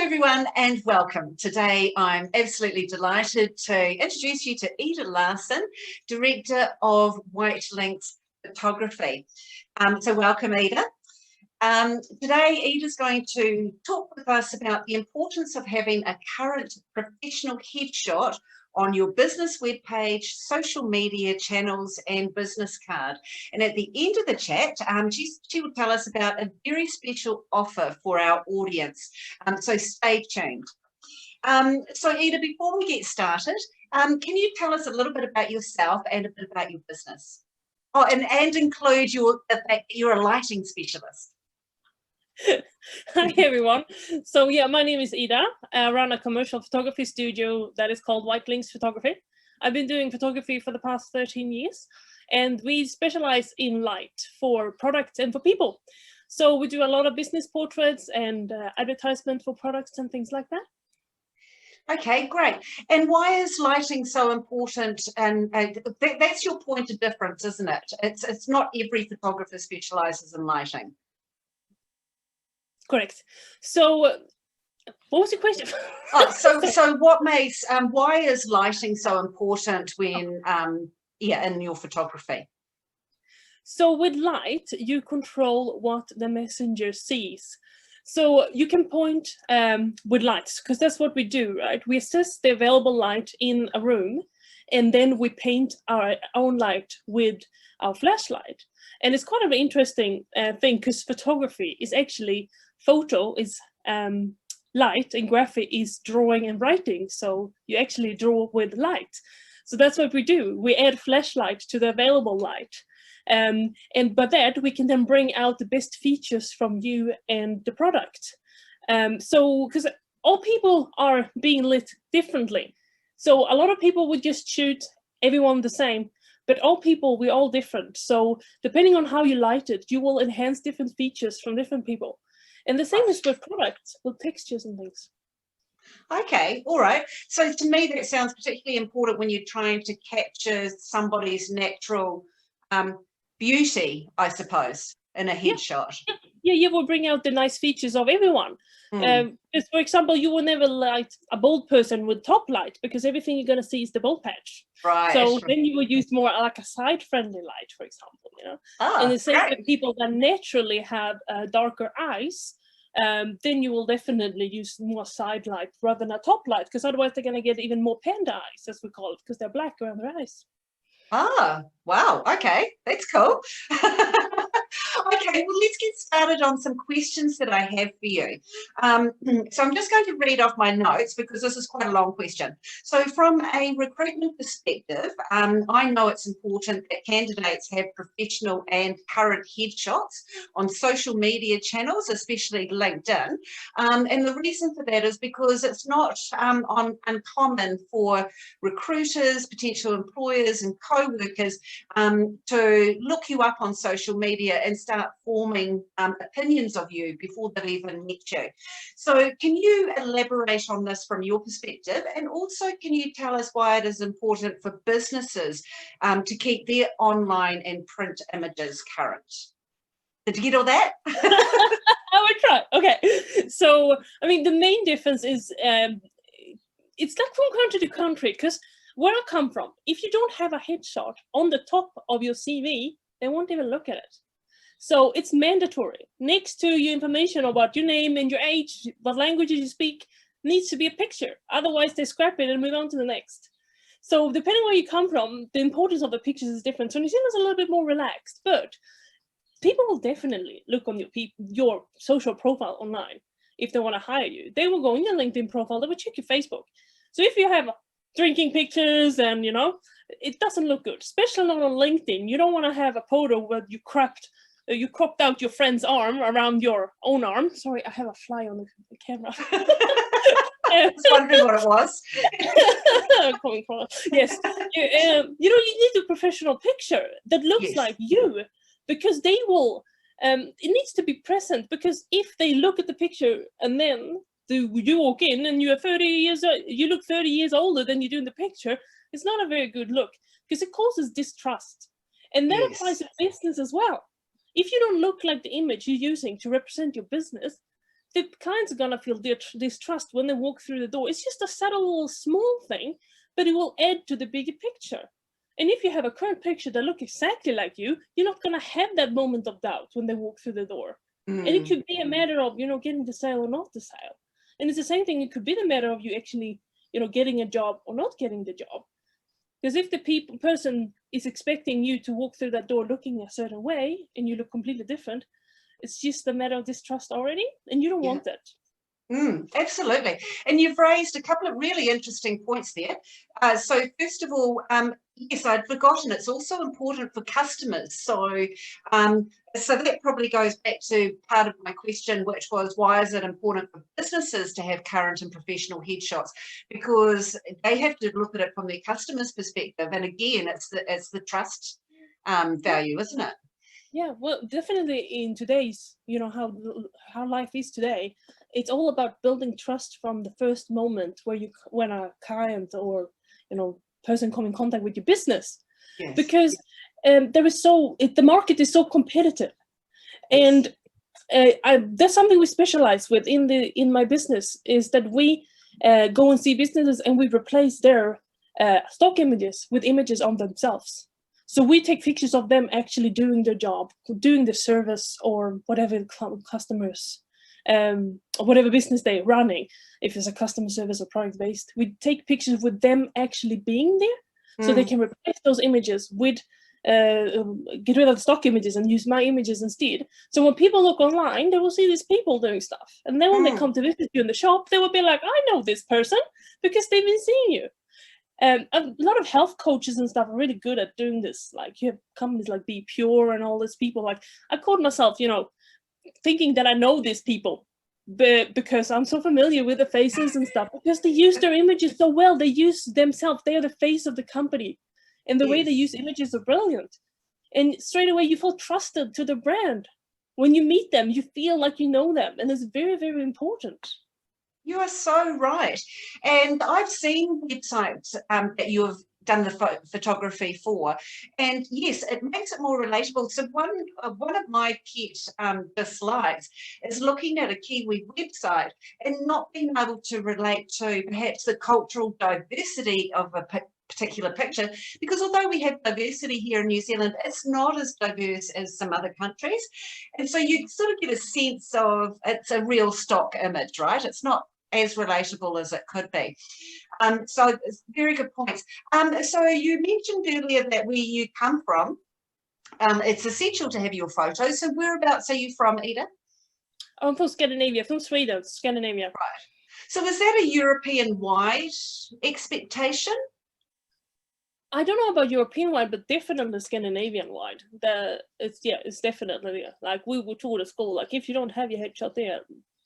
everyone and welcome. Today I'm absolutely delighted to introduce you to Ida Larson, Director of White Lynx Photography. So welcome, Ida. Today Ida's going to talk with us about the importance of having a current professional headshot on your business webpage, social media channels and business card. And at the end of the chat, she will tell us about a very special offer for our audience. So stay tuned. So Ida, before we get started, can you tell us a little bit about yourself and a bit about your business? Oh, and include the fact that you're a lighting specialist. Hi everyone. So yeah, my name is Ida. I run a commercial photography studio that is called White Lynx Photography. I've been doing photography for the past 13 years and we specialize in light for products and for people. So we do a lot of business portraits and advertisement for products and things like that. Okay, great. And why is lighting so important? And that's your point of difference, isn't it? It's not every photographer specializes in lighting. Correct. So what was your question? So what makes why is lighting so important when in your photography? So with light you control what the messenger sees. So you can point with lights, because that's what we do, right? We assess the available light in a room and then we paint our own light with our flashlight. And it's kind of an interesting thing, because photography is actually photo is light and graphic is drawing and writing. So you actually draw with light. So that's what we do. We add flashlight to the available light. And by that we can then bring out the best features from you and the product. So because all people are being lit differently. So a lot of people would just shoot everyone the same. But all people, we're all different. So depending on how you light it, you will enhance different features from different people. And the same is with products, with textures and things. Okay, all right. So to me, that sounds particularly important when you're trying to capture somebody's natural beauty, I suppose, in a headshot. Yeah, you will bring out the nice features of everyone. Because, for example, you will never light a bold person with top light, because everything you're going to see is the bold patch. Right. So then you would use more like a side-friendly light, for example, you know. And the same with people that naturally have darker eyes, then you will definitely use more side light rather than a top light, because otherwise they're going to get even more panda eyes, as we call it, because they're black around their eyes. Ah, wow. Okay, that's cool. Okay, well, let's get started on some questions that I have for you. So I'm just going to read off my notes because this is quite a long question. So from a recruitment perspective, I know it's important that candidates have professional and current headshots on social media channels, especially LinkedIn. And the reason for that is because it's not uncommon for recruiters, potential employers and co-workers to look you up on social media and start forming opinions of you before they've even met you. So can you elaborate on this from your perspective, and also can you tell us why it is important for businesses to keep their online and print images current? Did you get all that? I would try. Okay, so I mean the main difference is it's like from country to country, because where I come from, if you don't have a headshot on the top of your CV, they won't even look at it. So it's mandatory. Next to your information about your name and your age, what languages you speak, needs to be a picture. Otherwise they scrap it and move on to the next. So depending where you come from, the importance of the pictures is different. So New Zealand's a little bit more relaxed, but people will definitely look on your social profile online. If they want to hire you, they will go on your LinkedIn profile, they will check your Facebook. So if you have drinking pictures and, you know, it doesn't look good, especially not on LinkedIn. You don't want to have a photo where you cropped out your friend's arm around your own arm. Sorry, I have a fly on the camera. I was wondering what it was. Yes, you know, you need a professional picture that looks like you, because they will. It needs to be present, because if they look at the picture and then you walk in and you are 30 years old, you look 30 years older than you do in the picture, it's not a very good look, because it causes distrust. And that applies to business as well. If you don't look like the image you're using to represent your business, the clients are going to feel distrust when they walk through the door. It's just a subtle little small thing, but it will add to the bigger picture. And if you have a current picture that look exactly like you, you're not going to have that moment of doubt when they walk through the door. And it could be a matter of, you know, getting the sale or not the sale. And it's the same thing. It could be the matter of you actually, you know, getting a job or not getting the job. Because if the person is expecting you to walk through that door looking a certain way and you look completely different, it's just a matter of distrust already, and you don't want that. Absolutely. And you've raised a couple of really interesting points there. So first of all, yes, I'd forgotten it's also important for customers. So so that probably goes back to part of my question, which was, why is it important for businesses to have current and professional headshots? Because they have to look at it from their customer's perspective. And again, it's the trust value, isn't it? Yeah, well, definitely in today's, you know, how life is today, it's all about building trust from the first moment when a client or, you know, person come in contact with your business. Yes. Because the market is so competitive, and that's something we specialize with in my business, is that we go and see businesses and we replace their stock images with images on themselves. So we take pictures of them actually doing their job, doing the service, or whatever customers, or whatever business they're running. If it's a customer service or product based, we take pictures with them actually being there, so they can replace those images with, get rid of the stock images and use my images instead. So when people look online, they will see these people doing stuff. And then when they come to visit you in the shop, they will be like, I know this person, because they've been seeing you. A lot of health coaches and stuff are really good at doing this. Like, you have companies like Be Pure and all these people. Like, I caught myself, you know, thinking that I know these people, but because I'm so familiar with the faces and stuff, because they use their images so well. They use themselves. They are the face of the company, and the way they use images are brilliant. And straight away you feel trusted to the brand. When you meet them, you feel like you know them, and it's very, very important. You are so right. And I've seen websites that you have done the photography for, and yes, it makes it more relatable. So one of my pet dislikes is looking at a Kiwi website and not being able to relate to perhaps the cultural diversity of a particular picture, because although we have diversity here in New Zealand, it's not as diverse as some other countries. And so you sort of get a sense of it's a real stock image, right? It's not as relatable as it could be. So it's very good points. So you mentioned earlier that where you come from, it's essential to have your photos. So whereabouts are you from, Ida? I'm from Scandinavia, from Sweden, Scandinavia. Right. So is that a European-wide expectation? I don't know about European-wide, but definitely Scandinavian-wide. It's definitely, like, we were taught at school, like, if you don't have your headshot there,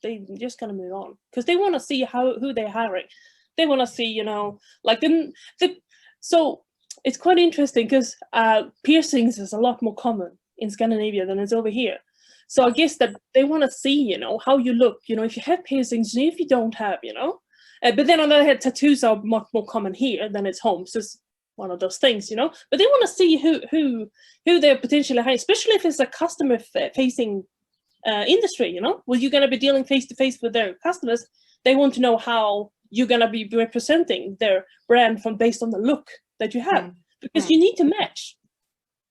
they just gonna move on, because they want to see who they're hiring. They want to see, you know, like so it's quite interesting, because piercings is a lot more common in Scandinavia than it's over here. So I guess that they want to see, you know, how you look, you know, if you have piercings, if you don't have, you know. But then on the other hand, tattoos are much more common here than it's home. So it's one of those things, you know. But they want to see who they're potentially hiring, especially if it's a customer facing industry, you know, where you're going to be dealing face to face with their customers. They want to know how you're going to be representing their brand based on the look that you have, because you need to match.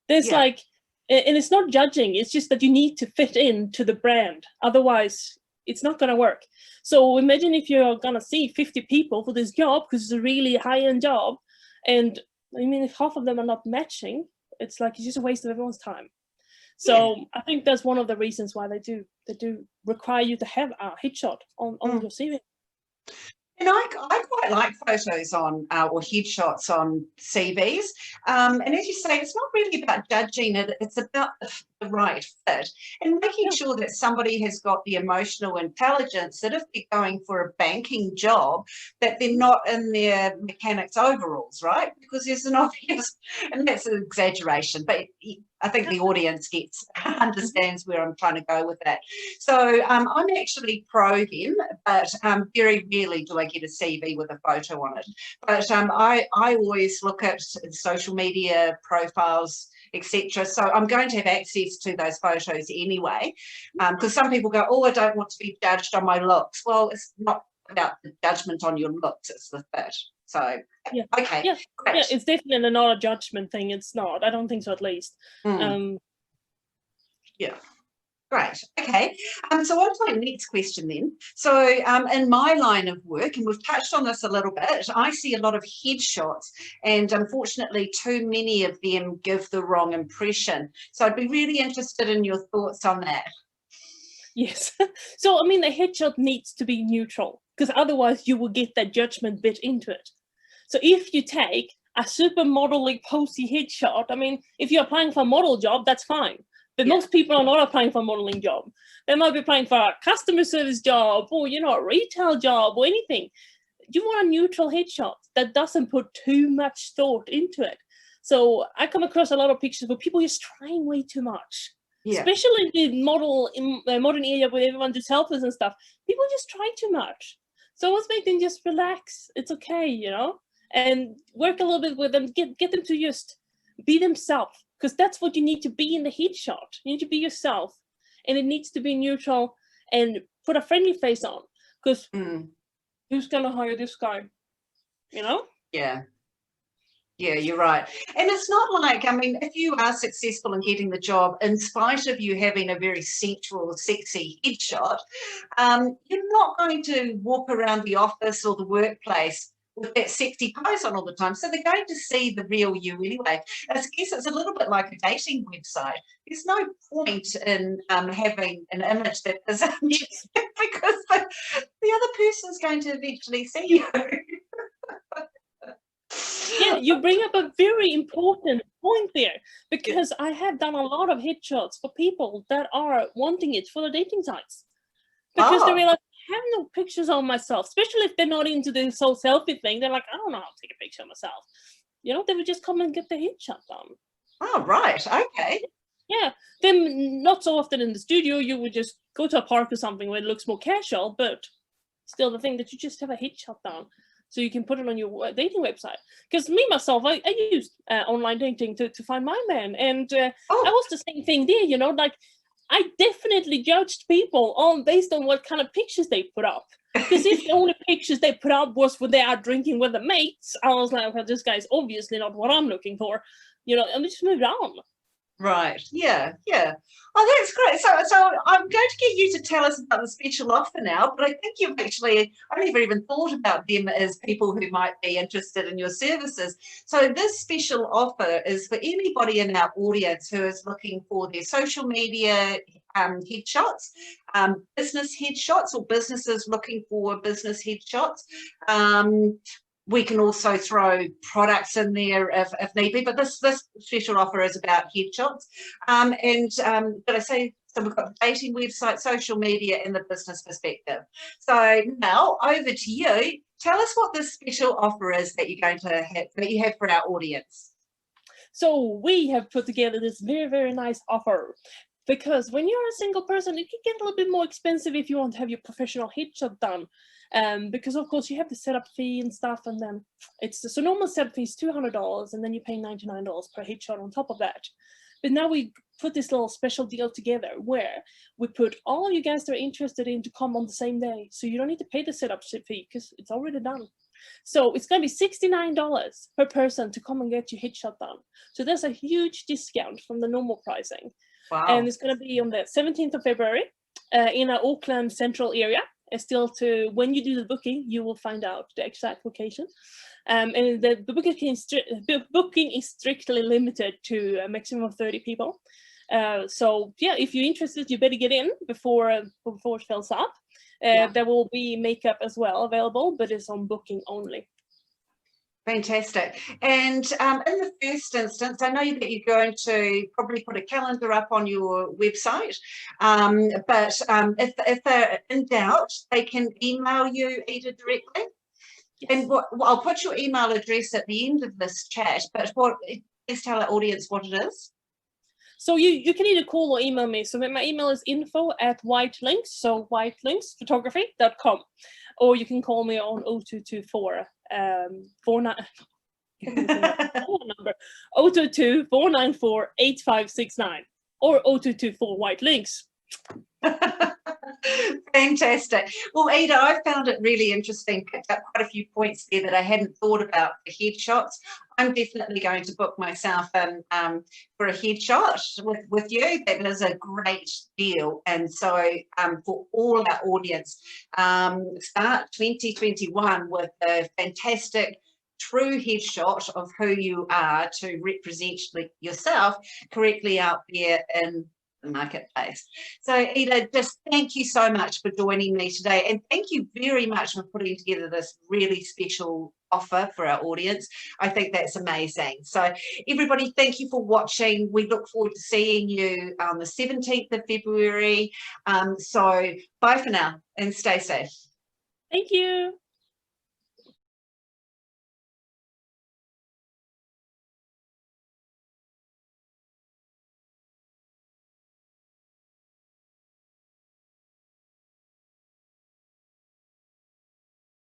There's like, and it's not judging, it's just that you need to fit into the brand, otherwise it's not going to work. So imagine if you're going to see 50 people for this job, because it's a really high-end job, and I mean, if half of them are not matching, it's like, it's just a waste of everyone's time. So I think that's one of the reasons why they do require you to have a headshot on your CV. And I quite like photos on or headshots on CVs. And as you say, it's not really about judging it, it's about the right fit and making sure that somebody has got the emotional intelligence that if they're going for a banking job, that they're not in their mechanics overalls, right? Because there's an obvious, and that's an exaggeration, but I think the audience understands where I'm trying to go with that. So I'm actually pro them, but very rarely do I get a CV with a photo on it. But I always look at social media profiles etc. So I'm going to have access to those photos anyway, because some people go, oh, I don't want to be judged on my looks. Well, it's not about the judgment on your looks, it's the fit. So, Yeah. okay, Yeah. great. Yeah, it's definitely not a judgment thing. It's not. I don't think so, at least. Yeah. Great. Okay. So on to my next question then. So in my line of work, and we've touched on this a little bit, I see a lot of headshots, and unfortunately too many of them give the wrong impression. So I'd be really interested in your thoughts on that. Yes. So, I mean, the headshot needs to be neutral, because otherwise you will get that judgment bit into it. So if you take a supermodel-like posy headshot, I mean, if you're applying for a model job, that's fine. But most people are not applying for a modeling job. They might be applying for a customer service job, or, you know, a retail job or anything. You want a neutral headshot that doesn't put too much thought into it. So I come across a lot of pictures where people are just trying way too much. Yeah. Especially in the modern area where everyone does selfies and stuff. People just try too much. So I always make them just relax. It's okay, you know, and work a little bit with them. Get them to just be themselves, because that's what you need to be in the headshot. You need to be yourself, and it needs to be neutral and put a friendly face on, because who's gonna hire this guy, you know? Yeah. Yeah, you're right. And it's not like, I mean, if you are successful in getting the job, in spite of you having a very sensual, sexy headshot, you're not going to walk around the office or the workplace with that sexy pose on all the time. So they're going to see the real you anyway. I guess it's a little bit like a dating website. There's no point in having an image that is because the other person's going to eventually see you. Yeah, you bring up a very important point there, because I have done a lot of headshots for people that are wanting it for the dating sites, because they realize I have no pictures of myself, especially if they're not into the whole selfie thing. They're like, I don't know how to take a picture of myself. You know, they would just come and get the headshot done. Oh, right. Okay. Yeah. Then not so often in the studio, you would just go to a park or something where it looks more casual, but still the thing that you just have a headshot done, so you can put it on your dating website. Because me, myself, I used online dating to find my man. And I was the same thing there, you know, like I definitely judged people based on what kind of pictures they put up. Because if the only pictures they put up was when they are drinking with the mates, I was like, well, this guy's obviously not what I'm looking for, you know, and we just moved on. Right. Yeah. Yeah. Oh, that's great. So I'm going to get you to tell us about the special offer now, but I think you've actually, I never even thought about them as people who might be interested in your services. So this special offer is for anybody in our audience who is looking for their social media headshots, business headshots, or businesses looking for business headshots. We can also throw products in there if need be, but this special offer is about headshots. Did I say, so we've got the dating website, social media, and the business perspective. So now over to you. Tell us what this special offer is that you're going to have, that you have for our audience. So we have put together this very, very nice offer, because when you're a single person, it can get a little bit more expensive if you want to have your professional headshot done. Because of course you have the setup fee and stuff, and then so normal setup fee is $200, and then you pay $99 per headshot on top of that. But now we put this little special deal together where we put all of you guys that are interested in to come on the same day, so you don't need to pay the setup fee because it's already done. So it's going to be $69 per person to come and get your headshot done. So there's a huge discount from the normal pricing. Wow. And it's going to be on the 17th of February in our Auckland Central area. Still, when you do the booking, you will find out the exact location. And the booking is strictly limited to a maximum of 30 people. So yeah, if you're interested, you better get in before it fills up. There will be makeup as well available, but it's on booking only. Fantastic. And in the first instance, I know that you're going to probably put a calendar up on your website, but if they're in doubt, they can email you either directly. Yes. And I'll put your email address at the end of this chat, but please tell our audience what it is. So you can either call or email me. So my email is info@whitelinks, so whitelinksphotography.com, or you can call me on 0224 49. give us a phone number 022 494 8569 or 0224 white links. Fantastic. Well, Ida, I found it really interesting, picked up quite a few points there that I hadn't thought about for headshots. I'm definitely going to book myself in for a headshot with you. That is a great deal. And so for all our audience, start 2021 with a fantastic true headshot of who you are to represent yourself correctly out there in the marketplace. So Ida, just thank you so much for joining me today, and thank you very much for putting together this really special offer for our audience. I think that's amazing. So everybody, thank you for watching. We look forward to seeing you on the 17th of February. So bye for now and stay safe. Thank you.